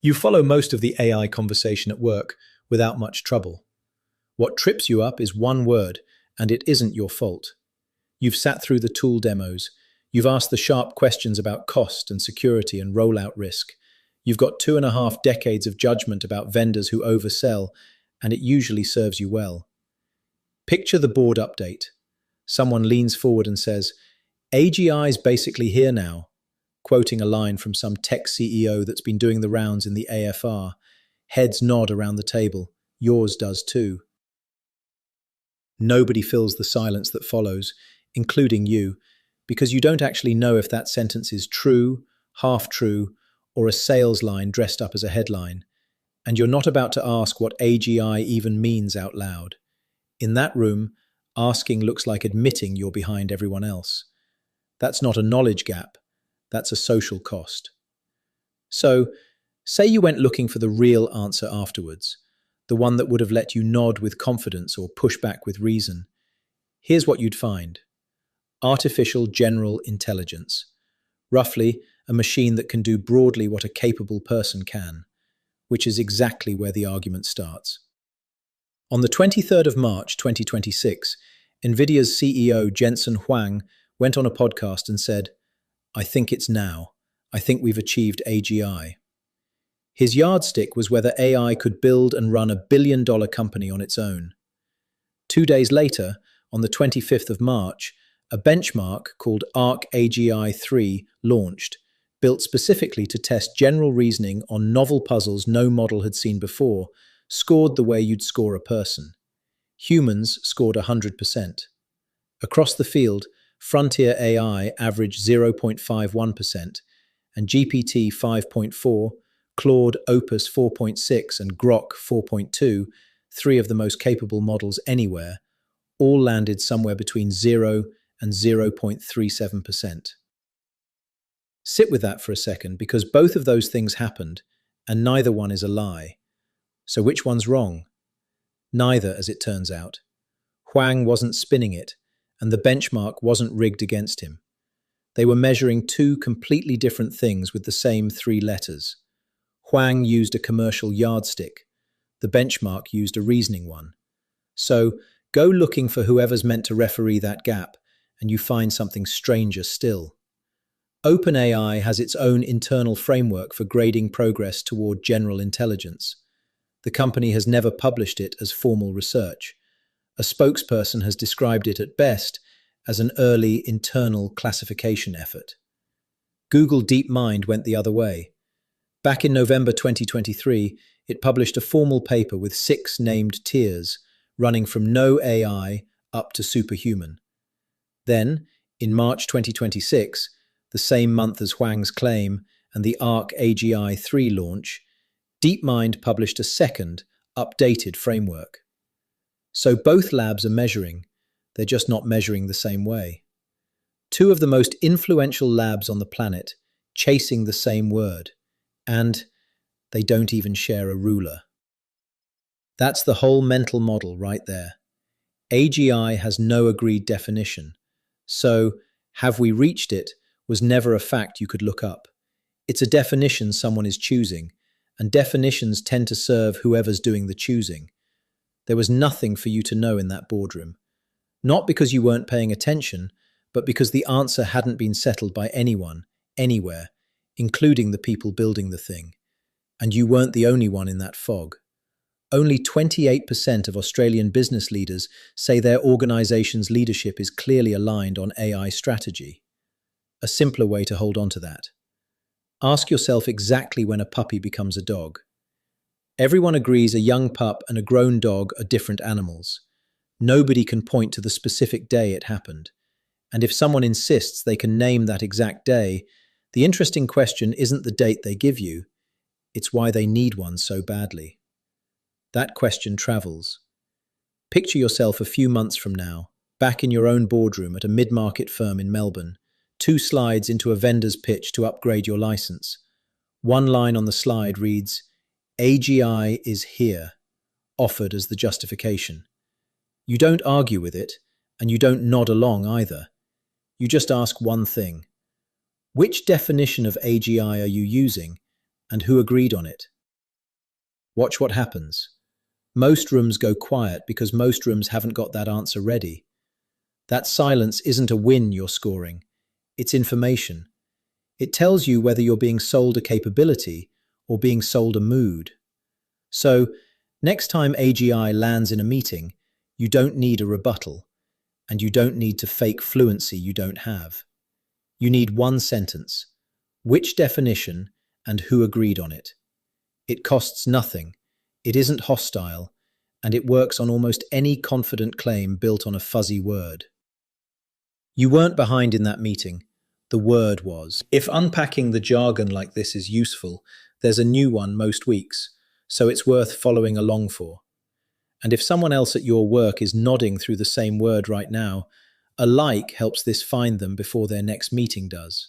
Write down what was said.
You follow most of the AI conversation at work without much trouble. What trips you up is one word, and it isn't your fault. You've sat through the tool demos. You've asked the sharp questions about cost and security and rollout risk. You've got 2.5 decades of judgment about vendors who oversell, and it usually serves you well. Picture the board update. Someone leans forward and says, AGI's basically here now, quoting a line from some tech CEO that's been doing the rounds in the AFR. Heads nod around the table. Yours does too. Nobody fills the silence that follows, including you, because you don't actually know if that sentence is true, half true, or a sales line dressed up as a headline. And you're not about to ask what AGI even means out loud. In that room, asking looks like admitting you're behind everyone else. That's not a knowledge gap. That's a social cost. So, say you went looking for the real answer afterwards, the one that would have let you nod with confidence or push back with reason. Here's what you'd find. Artificial general intelligence. Roughly, a machine that can do broadly what a capable person can, which is exactly where the argument starts. On the 23rd of March 2026, Nvidia's CEO Jensen Huang went on a podcast and said, I think it's now. I think we've achieved AGI. His yardstick was whether AI could build and run $1 billion company on its own. 2 days later, on the 25th of March, a benchmark called ARC-AGI 3 launched, built specifically to test general reasoning on novel puzzles no model had seen before, scored the way you'd score a person. Humans scored 100%. Across the field, Frontier AI averaged 0.51%, and GPT 5.4, Claude Opus 4.6 and Grok 4.2, three of the most capable models anywhere, all landed somewhere between 0 and 0.37%. Sit with that for a second, because both of those things happened, and neither one is a lie. So which one's wrong? Neither, as it turns out. Huang wasn't spinning it, and the benchmark wasn't rigged against him. They were measuring two completely different things with the same 3 letters. Huang used a commercial yardstick. The benchmark used a reasoning one. So, go looking for whoever's meant to referee that gap, and you find something stranger still. OpenAI has its own internal framework for grading progress toward general intelligence. The company has never published it as formal research. A spokesperson has described it at best as an early internal classification effort. Google DeepMind went the other way. Back in November 2023, it published a formal paper with 6 named tiers, running from no AI up to superhuman. Then, in March 2026, the same month as Huang's claim and the ARC-AGI 3 launch, DeepMind published a second, updated framework. So both labs are measuring, they're just not measuring the same way. 2 of the most influential labs on the planet, chasing the same word, and they don't even share a ruler. That's the whole mental model right there. AGI has no agreed definition, so have we reached it was never a fact you could look up. It's a definition someone is choosing, and definitions tend to serve whoever's doing the choosing. There was nothing for you to know in that boardroom. Not because you weren't paying attention, but because the answer hadn't been settled by anyone, anywhere, including the people building the thing. And you weren't the only one in that fog. Only 28% of Australian business leaders say their organization's leadership is clearly aligned on AI strategy. A simpler way to hold on to that. Ask yourself exactly when a puppy becomes a dog. Everyone agrees a young pup and a grown dog are different animals. Nobody can point to the specific day it happened. And if someone insists they can name that exact day, the interesting question isn't the date they give you, it's why they need one so badly. That question travels. Picture yourself a few months from now, back in your own boardroom at a mid-market firm in Melbourne, 2 slides into a vendor's pitch to upgrade your license. One line on the slide reads, AGI is here, offered as the justification. You don't argue with it, and you don't nod along either. You just ask one thing. Which definition of AGI are you using, and who agreed on it. Watch what happens. Most rooms go quiet because most rooms haven't got that answer ready. That silence isn't a win you're scoring. It's information. It tells you whether you're being sold a capability or being sold a mood. So, next time AGI lands in a meeting, you don't need a rebuttal, and you don't need to fake fluency you don't have. You need one sentence. Which definition and who agreed on it? It costs nothing, it isn't hostile, and it works on almost any confident claim built on a fuzzy word. You weren't behind in that meeting. The word was. If unpacking the jargon like this is useful, there's a new one most weeks, so it's worth following along for. And if someone else at your work is nodding through the same word right now, a like helps this find them before their next meeting does.